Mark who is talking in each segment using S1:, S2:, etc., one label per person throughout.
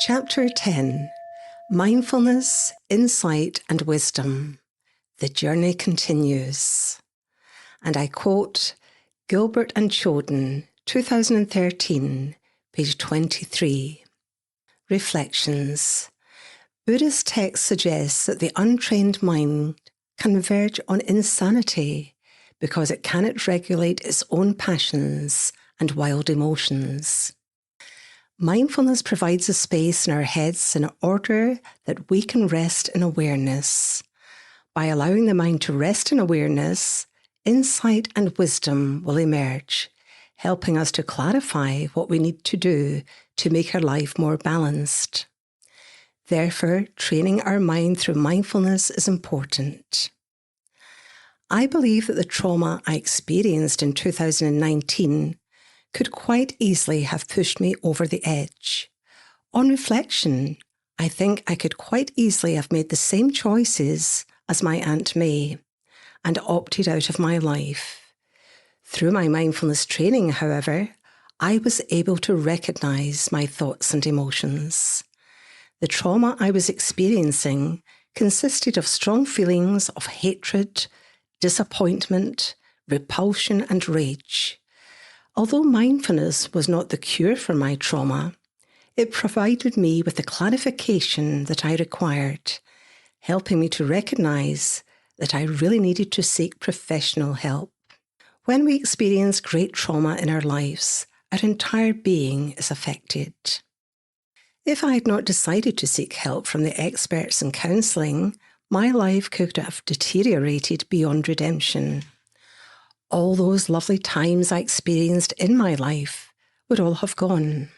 S1: Chapter 10, Mindfulness, Insight and Wisdom. The Journey Continues. And I quote Gilbert and Choden, 2013, page 23. Reflections. Buddhist text suggests that the untrained mind can verge on insanity because it cannot regulate its own passions and wild emotions. Mindfulness provides a space in our heads in order that we can rest in awareness. By allowing the mind to rest in awareness, insight and wisdom will emerge, helping us to clarify what we need to do to make our life more balanced. Therefore, training our mind through mindfulness is important. I believe that the trauma I experienced in 2019 could quite easily have pushed me over the edge. On reflection, I think I could quite easily have made the same choices as my Aunt May and opted out of my life. Through my mindfulness training, however, I was able to recognize my thoughts and emotions. The trauma I was experiencing consisted of strong feelings of hatred, disappointment, repulsion, and rage. Although mindfulness was not the cure for my trauma, it provided me with the clarification that I required, helping me to recognize that I really needed to seek professional help. When we experience great trauma in our lives, our entire being is affected. If I had not decided to seek help from the experts in counselling, my life could have deteriorated beyond redemption. All those lovely times I experienced in my life would all have gone.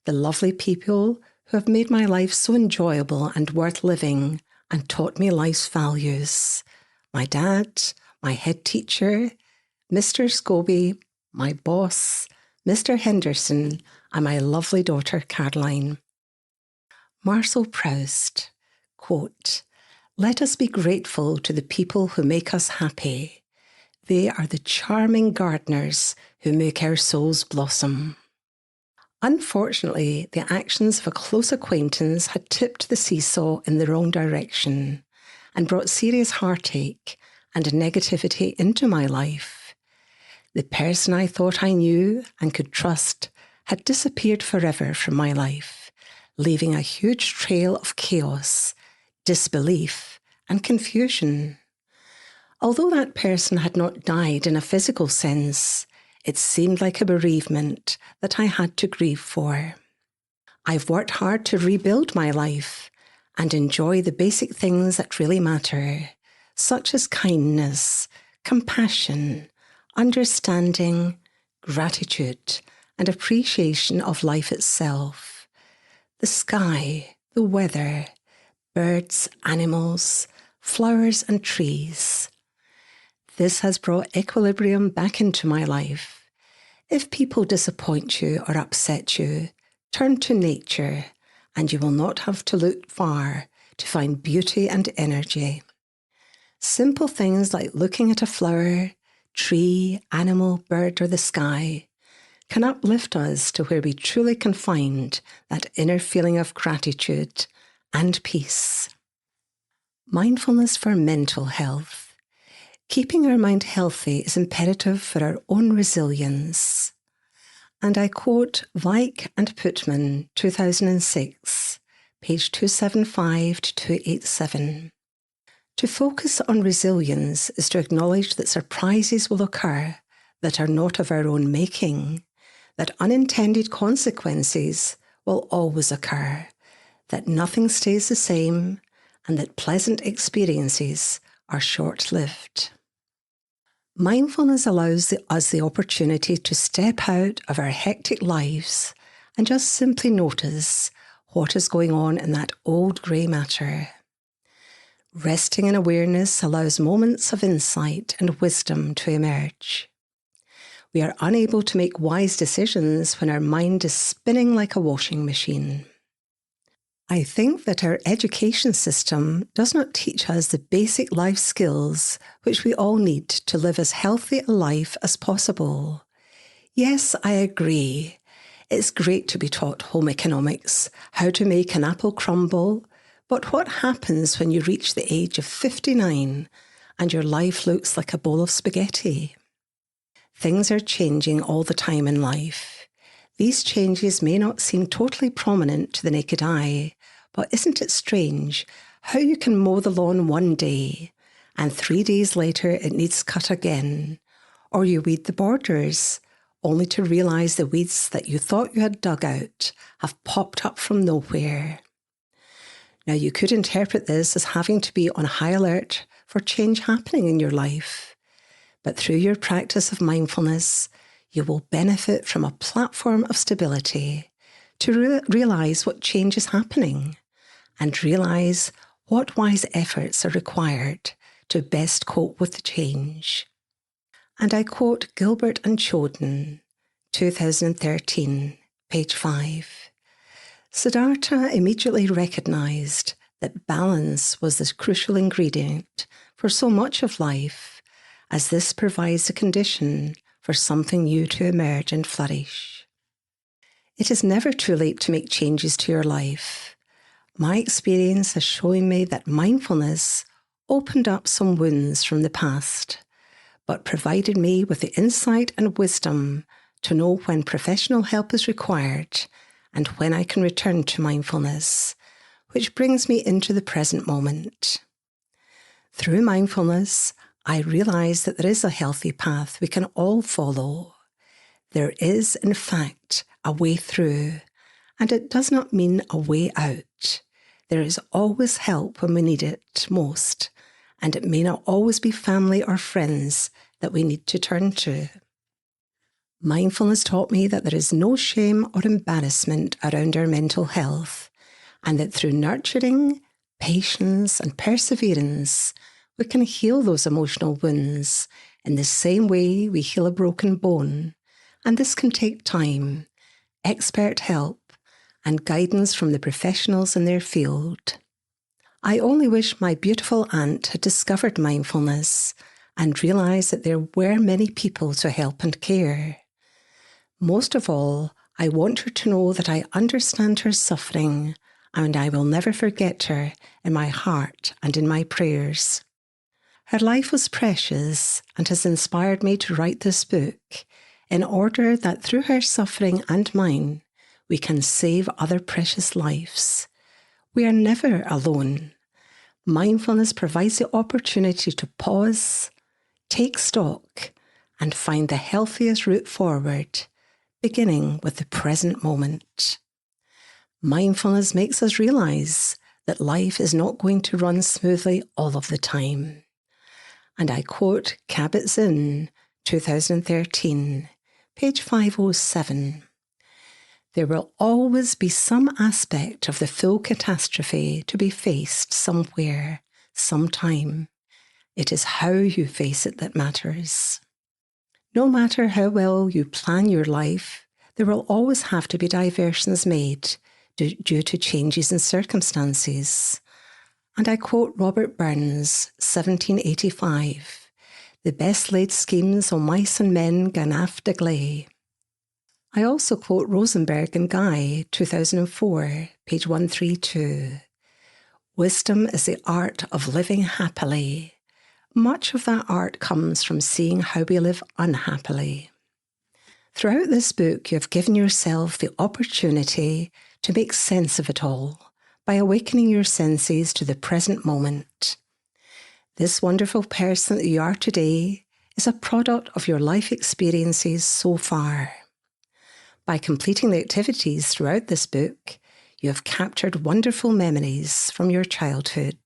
S1: The lovely people who have made my life so enjoyable and worth living and taught me life's values. My dad, my head teacher, Mr. Scobie, my boss, Mr. Henderson, and my lovely daughter Caroline. Marcel Proust, quote, "Let us be grateful to the people who make us happy. They are the charming gardeners who make our souls blossom." Unfortunately, the actions of a close acquaintance had tipped the seesaw in the wrong direction and brought serious heartache and negativity into my life. The person I thought I knew and could trust had disappeared forever from my life, leaving a huge trail of chaos, disbelief, and confusion. Although that person had not died in a physical sense, it seemed like a bereavement that I had to grieve for. I've worked hard to rebuild my life and enjoy the basic things that really matter, such as kindness, compassion, understanding, gratitude, and appreciation of life itself. The sky, the weather, birds, animals, flowers, and trees. This has brought equilibrium back into my life. If people disappoint you or upset you, turn to nature, and you will not have to look far to find beauty and energy. Simple things like looking at a flower, tree, animal, bird, or the sky can uplift us to where we truly can find that inner feeling of gratitude and peace. Mindfulness for mental health. Keeping our mind healthy is imperative for our own resilience. And I quote Weik and Putman, 2006, page 275 to 287. To focus on resilience is to acknowledge that surprises will occur that are not of our own making, that unintended consequences will always occur, that nothing stays the same, and that pleasant experiences are short-lived. Mindfulness allows us the opportunity to step out of our hectic lives and just simply notice what is going on in that old grey matter. Resting in awareness allows moments of insight and wisdom to emerge. We are unable to make wise decisions when our mind is spinning like a washing machine. I think that our education system does not teach us the basic life skills which we all need to live as healthy a life as possible. Yes, I agree. It's great to be taught home economics, how to make an apple crumble, but what happens when you reach the age of 59 and your life looks like a bowl of spaghetti? Things are changing all the time in life. These changes may not seem totally prominent to the naked eye, but isn't it strange how you can mow the lawn one day and 3 days later it needs cut again, or you weed the borders only to realise the weeds that you thought you had dug out have popped up from nowhere. Now, you could interpret this as having to be on high alert for change happening in your life. But through your practice of mindfulness, you will benefit from a platform of stability to realise what change is happening and realise what wise efforts are required to best cope with the change. And I quote Gilbert and Choden, 2013, page 5. Siddhartha immediately recognised that balance was the crucial ingredient for so much of life, as this provides a condition for something new to emerge and flourish. It is never too late to make changes to your life. My experience has shown me that mindfulness opened up some wounds from the past, but provided me with the insight and wisdom to know when professional help is required and when I can return to mindfulness, which brings me into the present moment. Through mindfulness, I realise that there is a healthy path we can all follow. There is, in fact, a way through, and it does not mean a way out. There is always help when we need it most, and it may not always be family or friends that we need to turn to. Mindfulness taught me that there is no shame or embarrassment around our mental health, and that through nurturing, patience, and perseverance, we can heal those emotional wounds in the same way we heal a broken bone, and this can take time, expert help, and guidance from the professionals in their field. I only wish my beautiful aunt had discovered mindfulness and realised that there were many people to help and care. Most of all, I want her to know that I understand her suffering, and I will never forget her in my heart and in my prayers. Her life was precious and has inspired me to write this book in order that through her suffering and mine, we can save other precious lives. We are never alone. Mindfulness provides the opportunity to pause, take stock, and find the healthiest route forward, beginning with the present moment. Mindfulness makes us realise that life is not going to run smoothly all of the time. And I quote Kabat-Zinn, 2013, page 507. There will always be some aspect of the full catastrophe to be faced somewhere, sometime. It is how you face it that matters. No matter how well you plan your life, there will always have to be diversions made due to changes in circumstances. And I quote Robert Burns, 1785, "The best laid schemes o' mice and men gan aft a gley." I also quote Rosenberg and Guy, 2004, page 132. "Wisdom is the art of living happily. Much of that art comes from seeing how we live unhappily." Throughout this book, you have given yourself the opportunity to make sense of it all by awakening your senses to the present moment. This wonderful person that you are today is a product of your life experiences so far. By completing the activities throughout this book, you have captured wonderful memories from your childhood.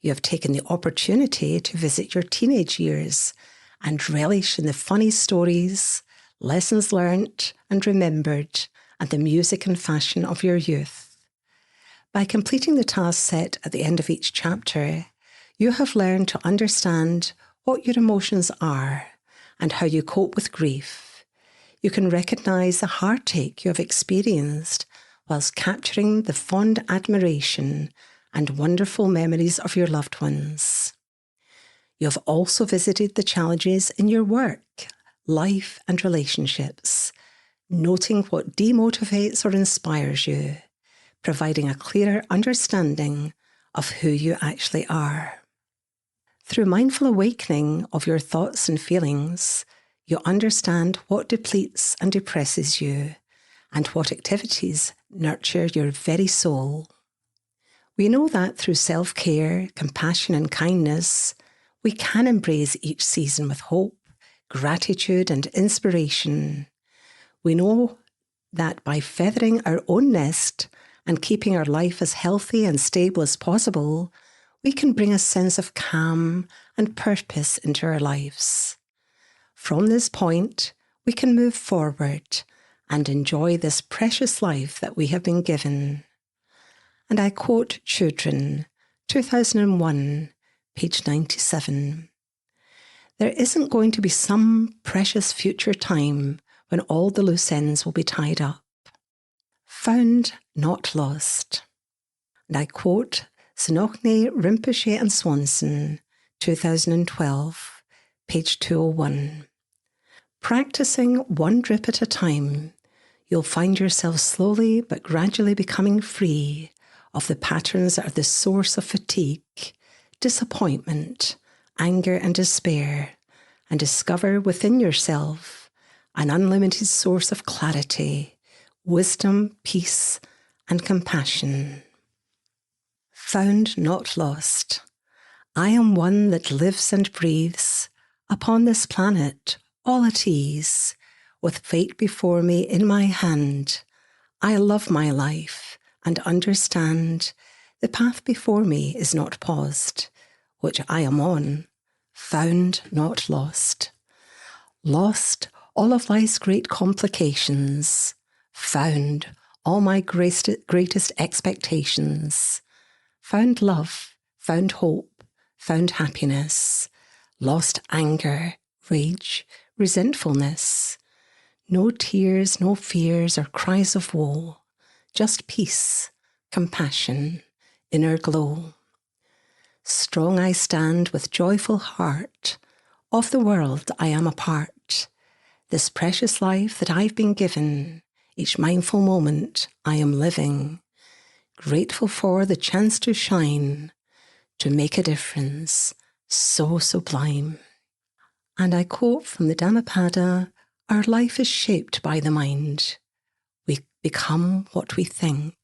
S1: You have taken the opportunity to visit your teenage years and relish in the funny stories, lessons learnt and remembered, and the music and fashion of your youth. By completing the task set at the end of each chapter, you have learned to understand what your emotions are and how you cope with grief. You can recognise the heartache you have experienced whilst capturing the fond admiration and wonderful memories of your loved ones. You have also visited the challenges in your work, life and relationships, noting what demotivates or inspires you, providing a clearer understanding of who you actually are. Through mindful awakening of your thoughts and feelings, you understand what depletes and depresses you, and what activities nurture your very soul. We know that through self-care, compassion and kindness, we can embrace each season with hope, gratitude and inspiration. We know that by feathering our own nest and keeping our life as healthy and stable as possible, we can bring a sense of calm and purpose into our lives. From this point, we can move forward and enjoy this precious life that we have been given. And I quote Children, 2001, page 97. There isn't going to be some precious future time when all the loose ends will be tied up. Found, not lost. And I quote Sinokhne, Rinpoche and Swanson, 2012, page 201. Practising one drip at a time, you'll find yourself slowly but gradually becoming free of the patterns that are the source of fatigue, disappointment, anger and despair, and discover within yourself an unlimited source of clarity, wisdom, peace, and compassion. Found, not lost. I am one that lives and breathes upon this planet, all at ease, with fate before me in my hand. I love my life and understand the path before me is not paused, which I am on. Found, not lost. Lost all of life's great complications. Found all my greatest expectations. Found love, found hope, found happiness. Lost anger, rage, resentfulness. No tears, no fears or cries of woe. Just peace, compassion, inner glow. Strong I stand with joyful heart. Of the world I am a part. This precious life that I've been given, each mindful moment I am living. Grateful for the chance to shine, to make a difference, so sublime. And I quote from the Dhammapada, our life is shaped by the mind. We become what we think.